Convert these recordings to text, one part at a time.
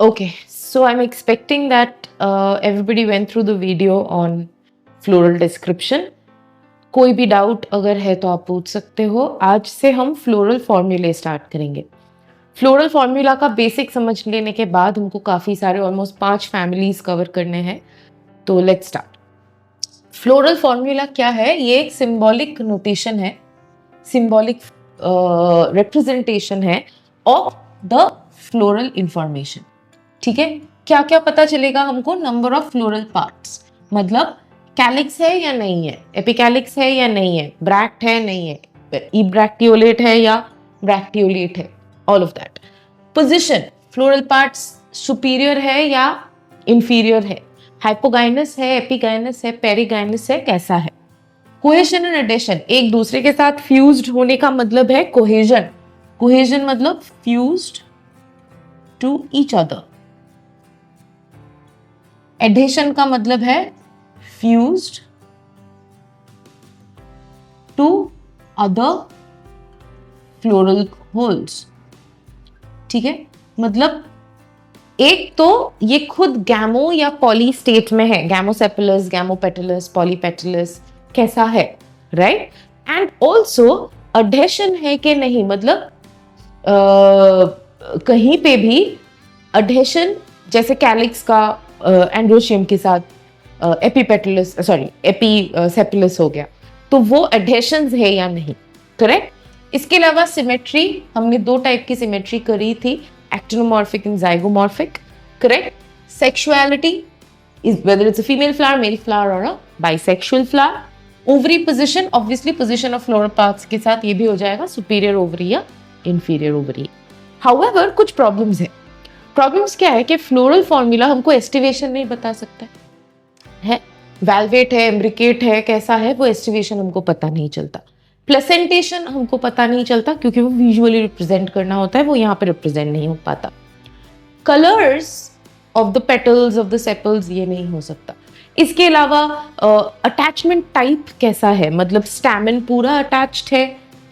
Okay, so I'm expecting that everybody went through the video on floral description. कोई भी doubt अगर है तो आप पूछ सकते हो. आज से हम फ्लोरल फॉर्मूले स्टार्ट करेंगे. फ्लोरल फॉर्मूला का बेसिक समझ लेने के बाद हमको काफ़ी सारे ऑलमोस्ट 5 फैमिलीज कवर करने हैं. तो लेट्स स्टार्ट. फ्लोरल फॉर्मूला क्या है? ये एक सिंबॉलिक नोटेशन है, सिंबॉलिक रिप्रेजेंटेशन है ऑफ द फ्लोरल इंफॉर्मेशन. ठीक है, क्या क्या पता चलेगा हमको? नंबर ऑफ फ्लोरल पार्ट्स, मतलब कैलिक्स है या नहीं है, एपिकैलिक्स है या नहीं है, ब्रैक्ट है नहीं है, इब्रैक्टियोलेट है या ब्रैक्टियोलेट है, all of that. Position, floral parts superior है या इंफीरियर है, हाइपोगाइनस है, एपिगाइनस है, पेरिगाइनस है, कैसा है. कोहेजन एंड एडेशन, एक दूसरे के साथ फ्यूज्ड होने का मतलब है कोहेजन. कोहेजन मतलब fused to each other. Adhesion का मतलब है fused to other floral whorls. ठीक है, मतलब एक तो ये खुद गैमो या पॉली स्टेट में है, गैमोसेपलस, गैमोपेटलस, पॉलीपेटलस, कैसा है, राइट. एंड ऑल्सो अडेशन है कि नहीं, मतलब कहीं पे भी अडेशन, जैसे कैलिक्स का एंड्रोशियम के साथ एपिपेटलस एपीसेपलस हो गया, तो वो एडेशंस है या नहीं, करेक्ट. इसके अलावा सिमेट्री, हमने 2 टाइप की सिमेट्री करी थी, actinomorphic and zygomorphic, correct. Sexuality is whether it's a female flower, male flower और a bisexual flower. Ovary position, obviously position of floral parts के साथ ये भी हो जाएगा सुपीरियर ओवरी या इंफीरियर ओवरी. हाउएवर कुछ प्रॉब्लम्स है. प्रॉब्लम्स क्या है कि फ्लोरल फॉर्मूला हमको एस्टिवेशन नहीं बता सकता है. वैल्वेट है, एम्ब्रिकेट है, कैसा है, वो एस्टिवेशन हमको पता नहीं चलता. प्लेसेंटेशन हमको पता नहीं चलता क्योंकि वो विजुअली रिप्रेजेंट करना होता है, वो यहाँ पे रिप्रेजेंट नहीं हो पाता. Colours of the petals of the sepals, ये नहीं हो सकता. इसके अलावा अटैचमेंट टाइप कैसा है, मतलब स्टैमेन पूरा अटैच्ड है,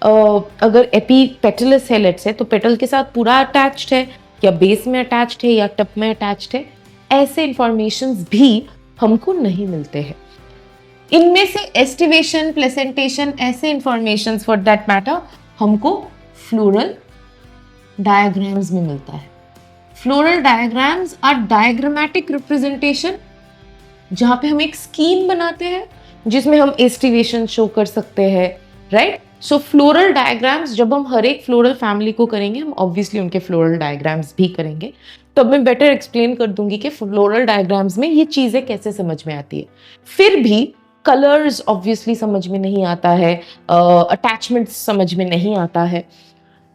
अगर एपीपेटलस है लेट्स से, तो पेटल के साथ पूरा अटैच्ड है, या बेस में अटैच्ड है या टप में अटैच्ड है. ऐसे इंफॉर्मेशंस भी हमको नहीं मिलते हैं. इनमें से एस्टिवेशन, प्लेसेंटेशन, ऐसे इंफॉर्मेशंस फॉर दैट मैटर हमको फ्लोरल डायग्राम्स में मिलता है. Floral diagrams are diagrammatic representation, जहां पे हम एक स्कीम बनाते हैं जिसमें हम एस्टिवेशन शो कर सकते हैं, राइट. सो फ्लोरल डायग्राम्स जब हम हर एक फ्लोरल फैमिली को करेंगे, हम ऑब्वियसली उनके फ्लोरल डायग्राम्स भी करेंगे, तो मैं बेटर एक्सप्लेन कर दूंगी कि फ्लोरल डायग्राम्स में ये चीजें कैसे समझ में आती है. फिर भी कलर्स ऑब्वियसली समझ में नहीं आता है, अटैचमेंट्स समझ में नहीं आता है.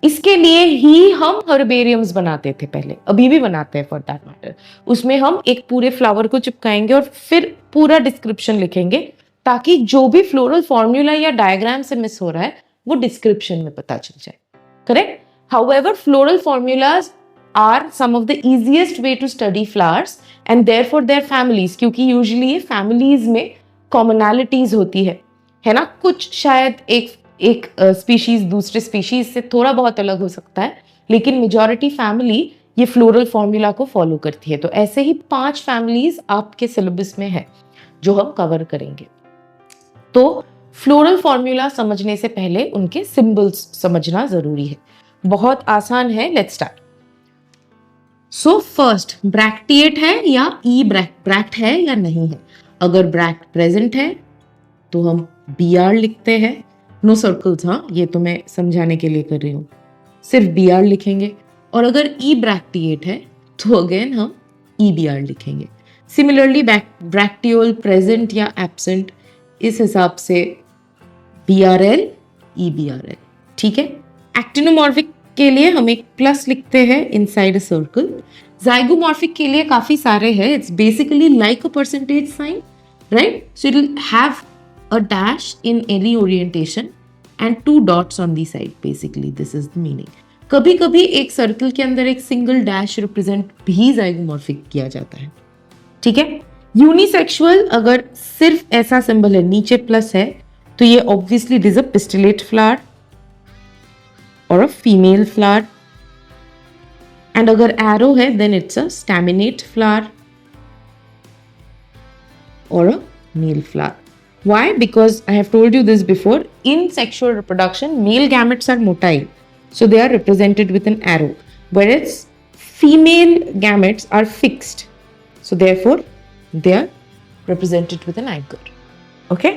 इसके लिए ही हम हर्बेरियम्स बनाते थे पहले, अभी भी बनाते हैं फॉर दैट मैटर. उसमें हम एक पूरे फ्लावर को चिपकाएंगे और फिर पूरा डिस्क्रिप्शन लिखेंगे, ताकि जो भी फ्लोरल फॉर्मूला या डायग्राम से मिस हो रहा है वो डिस्क्रिप्शन में पता चल जाए, correct. However floral formulas are some of the easiest way to study flowers and therefore their families, क्योंकि यूजुअली ये फैमिलीज में कॉमनैलिटीज होती है ना. कुछ शायद एक स्पीशीज दूसरे स्पीशीज से थोड़ा बहुत अलग हो सकता है, लेकिन मेजॉरिटी फैमिली ये फ्लोरल फॉर्मूला को फॉलो करती है. तो ऐसे ही 5 फैमिलीज आपके सिलेबस में है जो हम कवर करेंगे. तो फ्लोरल फॉर्मूला समझने से पहले उनके सिंबल्स समझना जरूरी है. बहुत आसान है, let's start. So first, bracteate है या ई ब्रैक्ट है या नहीं है. अगर ब्रैक्ट प्रेजेंट है तो हम BR लिखते हैं, नो सर्कल्स, हाँ, ये तो मैं समझाने के लिए कर रही हूँ, सिर्फ BR लिखेंगे. और अगर ई ब्रैक्टिएट है तो अगेन हम EBR लिखेंगे. सिमिलरली ब्रैक्टियोल प्रेजेंट या एब्सेंट, इस हिसाब से BRL EBRL. ठीक है. एक्टिनोमॉर्फिक के लिए हम एक प्लस लिखते हैं इनसाइड अ सर्कल. जाइगोमॉर्फिक के लिए काफी सारे हैं. It's basically like a percentage sign, right. So it will have a dash in any orientation and 2 dots on the side. Basically this is the meaning. कभी कभी एक सर्कल के अंदर एक सिंगल डैश रिप्रेजेंट भी जाइगोमॉर्फिक किया जाता है. ठीक है. यूनिसेक्सुअल, अगर सिर्फ ऐसा सिंबल है, नीचे प्लस है, तो ये obviously it is a pistillate flower और अ फीमेल फ्लावर. एंड अगर एरो है then it's a staminate flower or a male flower. Why? Because I have told you this before, in sexual reproduction, male gametes are motile. So they are represented with an arrow. Whereas female gametes are fixed. So therefore, they are represented with an anchor. Okay?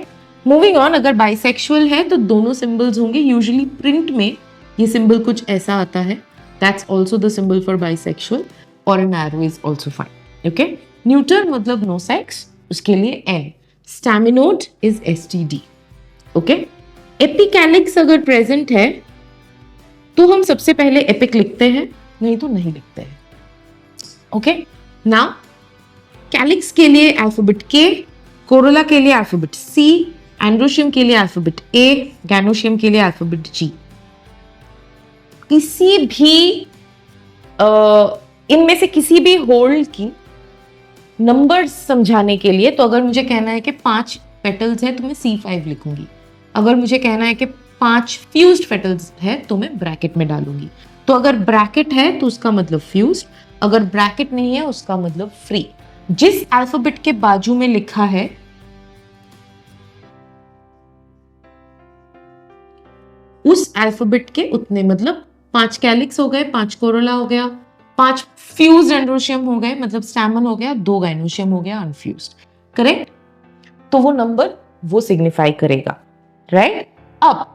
Moving on, अगर bisexual है तो दोनों symbols होंगे. Usually print में ये symbol कुछ ऐसा आता है. That's also the symbol for bisexual, or an arrow is also fine. Okay? Neuter मतलब no sex. उसके लिए N. Staminode is STD. Okay. Epicalyx अगर प्रेजेंट है तो हम सबसे पहले एपिक लिखते हैं, नहीं तो नहीं लिखते हैं. ओके. नाउ कैलिक्स के लिए अल्फाबेट K, कोरोला के लिए अल्फाबेट C, एंड्रोशियम के लिए अल्फाबेट A, गैनोशियम के लिए अल्फाबेट G. किसी भी इनमें से किसी भी होल्ड की नंबर्स समझाने के लिए, तो अगर मुझे कहना है कि 5 पेटल्स है तो मैं C5 लिखूंगी. अगर मुझे कहना है कि 5 फ्यूज्ड पेटल्स है तो मैं ब्रैकेट में डालूंगी. तो अगर ब्रैकेट है तो उसका मतलब फ्यूज्ड, अगर ब्रैकेट नहीं है उसका मतलब फ्री. जिस अल्फाबेट के बाजू में लिखा है उस अल्फाबेट के उतने, मतलब 5 कैलिक्स हो गए, 5 कोरोला हो गया, 5 फ्यूज्ड एंड्रोशियम हो गए, मतलब स्टैमन हो गया, 2 गाइनोशियम हो गया अनफ्यूज्ड. करेक्ट. तो वो नंबर वो सिग्निफाई करेगा. राइट. अब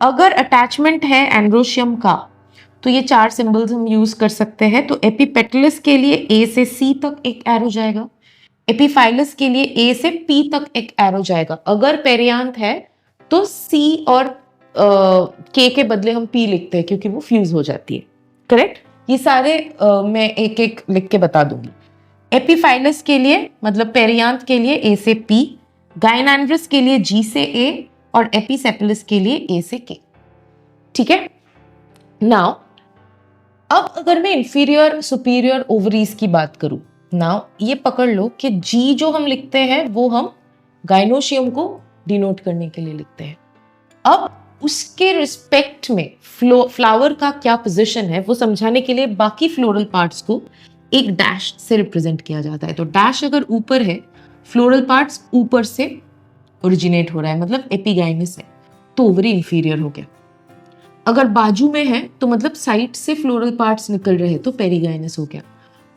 अगर अटैचमेंट है एंड्रोशियम का तो ये 4 सिंबल्स हम यूज कर सकते हैं. तो एपिपेटलस के लिए A से C तक एक एरो जाएगा. एपिफाइलस के लिए A से P तक एक एरो जाएगा. अगर पेरियांत है तो C और K के बदले हम P लिखते हैं क्योंकि वो फ्यूज हो जाती है. करेक्ट. ये सारे मैं एक एक लिख के बता दूंगी. एपिफाइलस के लिए मतलब पेरियांत के लिए A से P, गाइनैंड्रस के लिए G से A और एपिसेपिलस के लिए A से K. ठीक है. नाउ अब अगर मैं इंफीरियर सुपीरियर ओवरीज की बात करूं, नाउ ये पकड़ लो कि G जो हम लिखते हैं वो हम गाइनोशियम को डिनोट करने के लिए लिखते हैं. अब उसके रिस्पेक्ट में फ्लावर का क्या पोजीशन है वो समझाने के लिए बाकी फ्लोरल पार्ट्स को एक डैश से रिप्रेजेंट किया जाता है. तो डैश अगर ऊपर है, फ्लोरल पार्ट्स ऊपर से ओरिजिनेट हो रहा है, मतलब एपिगाइनस है, तो ओवरी इंफीरियर हो गया. अगर बाजू में है तो मतलब साइड से फ्लोरल पार्ट्स निकल रहे हैं तो पेरिगाइनस हो गया.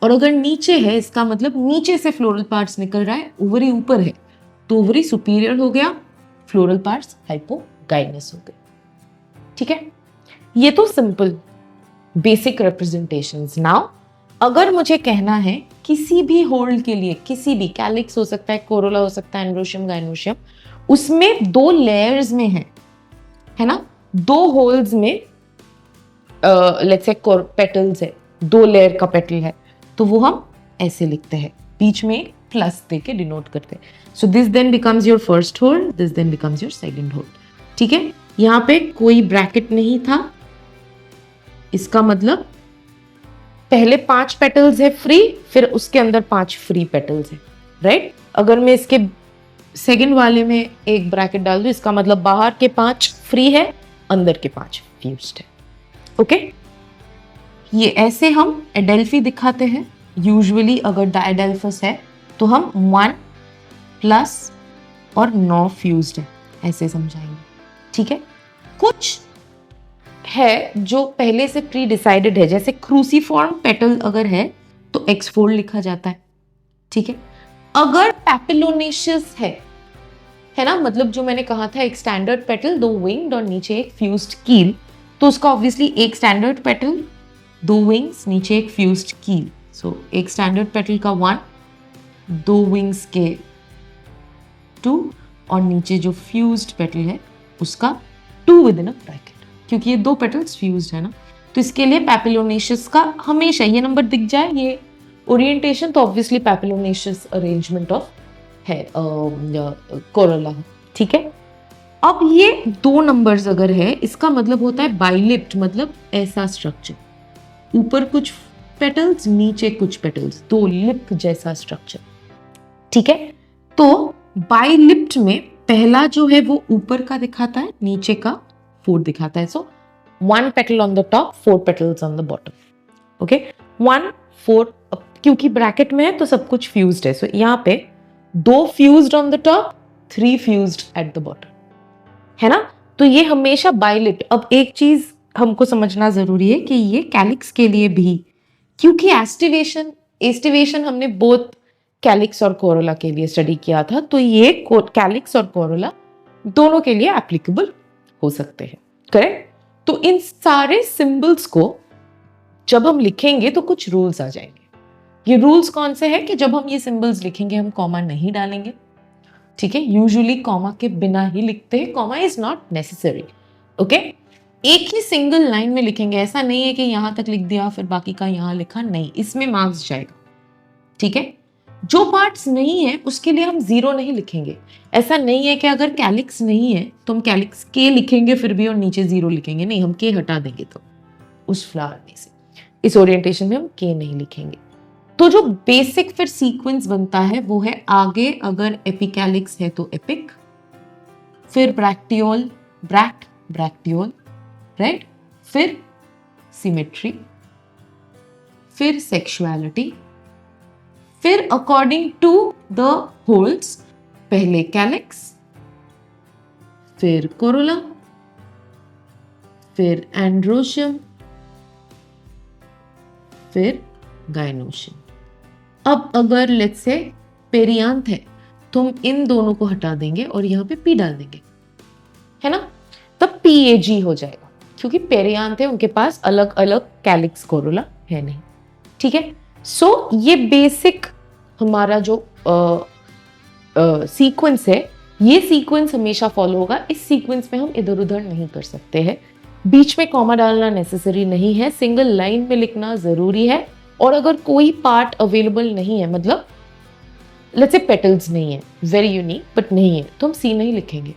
और अगर नीचे है इसका मतलब नीचे से फ्लोरल पार्ट्स निकल रहा है, ओवरी ऊपर है तो ओवरी सुपीरियर हो गया, फ्लोरल पार्ट्स हाइपोगाइनस हो गए. ठीक है. ये तो सिंपल बेसिक रिप्रेजेंटेशंस. नाउ अगर मुझे कहना है किसी भी होल्ड के लिए, किसी भी कैलिक्स हो सकता है, कोरोला हो सकता है, एंड्रोशियम, गाइनोशियम, उसमें 2 लेयर्स में है ना, 2 होल्स में लेट्स से पेटल्स है, 2 लेयर का पेटल है, तो वो हम ऐसे लिखते हैं, बीच में एक प्लस देके डिनोट करते हैं. So this then becomes your first whorl, this then becomes your second whorl. ठीक है. यहां पे कोई ब्रैकेट नहीं था, इसका मतलब पहले 5 पेटल्स है फ्री, फिर उसके अंदर 5 फ्री पेटल्स है. राइट. अगर मैं इसके सेकंड वाले में एक ब्रैकेट डाल दूं, इसका मतलब बाहर के 5 फ्री है, अंदर के 5 फ्यूज्ड है. ओके. ये ऐसे हम एडेल्फी दिखाते हैं. यूजुअली अगर डायडेल्फस है तो हम 1 प्लस और 9 फ्यूज्ड है, ऐसे समझाएंगे. ठीक है. कुछ है जो पहले से प्री डिसाइडेड है, जैसे क्रूसीफॉर्म पेटल अगर है तो एक्स फोल्ड लिखा जाता है. ठीक है. अगर पैपिलोनेशियस है ना, मतलब जो मैंने कहा था एक स्टैंडर्ड पेटल, 2 विंग्ड और नीचे एक फ्यूज्ड कील, तो उसका ऑब्वियसली एक स्टैंडर्ड पेटल, 2 विंग्स, नीचे एक फ्यूज्ड कील. सो एक स्टैंडर्ड पेटल का 1, 2 विंग्स के 2 और नीचे जो फ्यूज्ड पेटल है उसका 2 विद इन अ ब्रैकेट, क्योंकि ये 2 पेटल्स फ्यूज्ड है ना. तो इसके लिए पैपिलोनेशियस का हमेशा ये नंबर दिख जाए, ये ओरिएंटेशन, तो ऑब्वियसली पैपिलोनेशियस अरेंजमेंट ऑफ है कोरोला. ठीक है. अब ये 2 नंबर्स अगर है, इसका मतलब होता है बाइलिप्ट, मतलब ऐसा स्ट्रक्चर, ऊपर कुछ पेटल्स, नीचे कुछ पेटल्स, 2 लिप जैसा स्ट्रक्चर. ठीक है. तो बाइलिप्ट में पहला जो है वो ऊपर का दिखाता है, नीचे का 4 दिखाता है. सो 1 petal on the top, 4 petals on the bottom. Okay. 1 4, क्योंकि ब्रैकेट में है तो सब कुछ फ्यूज्ड है, सो यहाँ पे 2 fused on the top, 3 fused at the bottom, है ना। तो ये हमेशा बाइलिप्ट। अब एक चीज हमको समझना जरूरी है कि ये कैलिक्स के लिए भी, क्योंकि एस्टिवेशन हमने बोथ कैलिक्स और कोरोला के लिए स्टडी किया था, तो ये कैलिक्स और कोरोला दोनों के लिए एप्लीकेबल हो सकते हैं, करेक्ट। तो इन सारे सिंबल्स को जब हम लिखेंगे तो कुछ रूल्स आ जाएंगे। ये रूल्स कौन से हैं कि जब हम ये सिंबल्स लिखेंगे हम कॉमा नहीं डालेंगे, ठीक है। यूजुअली कॉमा के बिना ही लिखते हैं, comma is not necessary, okay. एक ही सिंगल लाइन में लिखेंगे, ऐसा नहीं है कि यहां तक लिख दिया फिर बाकी का यहां लिखा, नहीं, इसमें मार्क्स जाएगा, ठीक है। जो पार्ट्स नहीं है उसके लिए हम 0 नहीं लिखेंगे। ऐसा नहीं है कि अगर कैलिक्स नहीं है तो हम कैलिक्स के लिखेंगे फिर भी और नीचे 0 लिखेंगे, नहीं, हम के हटा देंगे तो उस फ्लावर में से, इस ओरिएंटेशन में हम के नहीं लिखेंगे। तो जो बेसिक फिर सीक्वेंस बनता है वो है, आगे अगर एपिकैलिक्स है तो एपिक, फिर ब्रैक्टियोल, ब्रैक्टियोल, राइट, फिर सिमेट्री, फिर सेक्सुअलिटी, फिर अकॉर्डिंग टू द होल्स, पहले कैलिक्स, फिर कोरोला, फिर एंड्रोशियम, फिर गाइनोशियम। अब अगर लेट्स से पेरियांथ है तो हम इन दोनों को हटा देंगे और यहाँ पे पी डाल देंगे, है ना, तब PAG हो जाएगा, क्योंकि पेरियांथ है उनके पास अलग अलग कैलिक्स कोरोला है नहीं, ठीक है। सो ये बेसिक हमारा जो सीक्वेंस है, ये सीक्वेंस हमेशा फॉलो होगा। इस सीक्वेंस में हम इधर उधर नहीं कर सकते हैं, बीच में कॉमा डालना नेसेसरी नहीं है, सिंगल लाइन में लिखना जरूरी है। और अगर कोई पार्ट अवेलेबल नहीं है, मतलब लेट्स से पेटल्स नहीं है, वेरी यूनिक बट नहीं है, तो हम C नहीं लिखेंगे।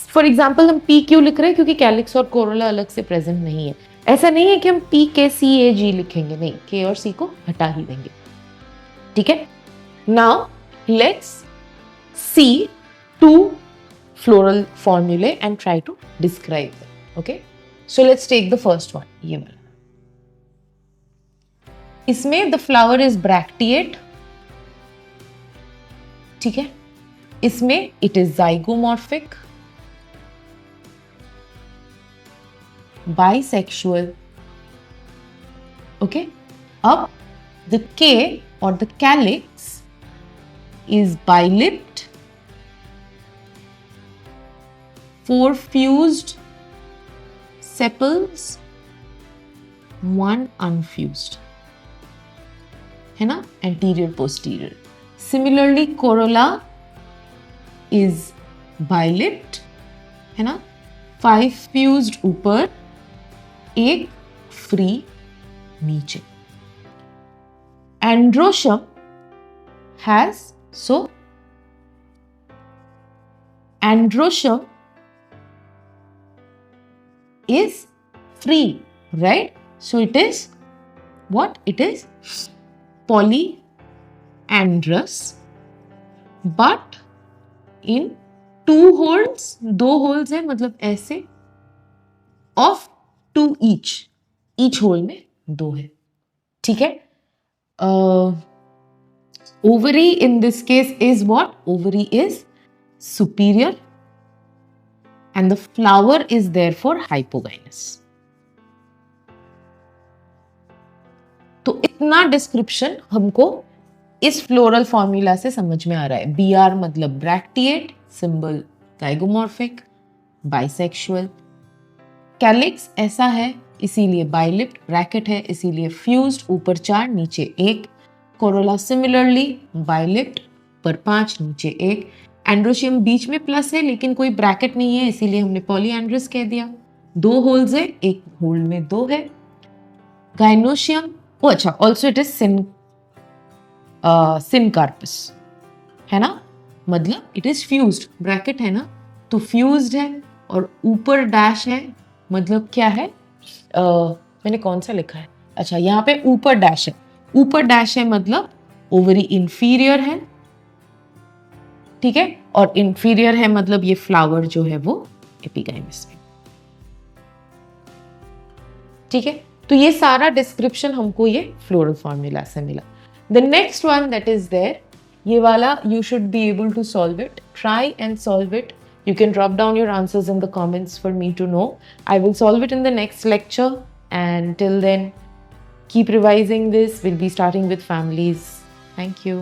फॉर एग्जाम्पल हम P क्यों लिख रहे हैं, क्योंकि कैलिक्स और कोरोला अलग से प्रेजेंट नहीं है। ऐसा नहीं है कि हम P के CAG लिखेंगे, नहीं, K और C को हटा ही देंगे, ठीक है। Now let's see 2 floral formulae and try to describe them, okay? So let's take the first one, ये वाला। इसमें the flower is bracteate, ठीक है। इसमें it is zygomorphic, bisexual, okay। अब the K or the calyx is bilipped, 4 fused sepals, 1 unfused, है ना, anterior posterior। Similarly corolla is bilipped, है ना, 5 fused ऊपर, 1 free नीचे। Androecium has, so androecium is free, right? So it is what? It is polyandrous, but in 2 holes, 2 holes है, मतलब ऐसे, of 2 each hole में 2 है, ठीक है। Ovary in this case is what? Ovary is superior and the flower is therefore hypogynous. तो इतना description हमको इस फ्लोरल फॉर्मूला से समझ में आ रहा है। BR मतलब bracteate, symbol zygomorphic, bisexual, calyx ऐसा है इसीलिए बाइलिप्ड, ब्रैकेट है इसीलिए फ्यूज्ड, ऊपर 4 नीचे 1, कोरोला सिमिलरली बाइलिप्ड, पर 5 नीचे 1, एंड्रोशियम बीच में प्लस है लेकिन कोई ब्रैकेट नहीं है इसीलिए हमने पॉलीएंड्रस कह दिया, 2 होल्स है, 1 होल में 2 है। गाइनोशियम, ओ अच्छा, ऑल्सो इट इज सिनकार्पस, है ना, मतलब इट इज फ्यूज्ड, ब्रैकेट है ना, तो फ्यूज्ड है और ऊपर डैश है, मतलब क्या है, मैंने कौन सा लिखा है, अच्छा यहाँ पे ऊपर डैश है, ऊपर डैश है मतलब ओवरी इंफीरियर है, ठीक है, और इंफीरियर है मतलब ये फ्लावर जो है वो एपिगाइनस में, ठीक है। तो ये सारा डिस्क्रिप्शन हमको ये फ्लोरल फॉर्मूला से मिला. The next one that is there, ये वाला you should be able to solve it. Try and solve it. You can drop down your answers in the comments for me to know. I will solve it in the next lecture, and till then, keep revising this. We'll be starting with families. Thank you.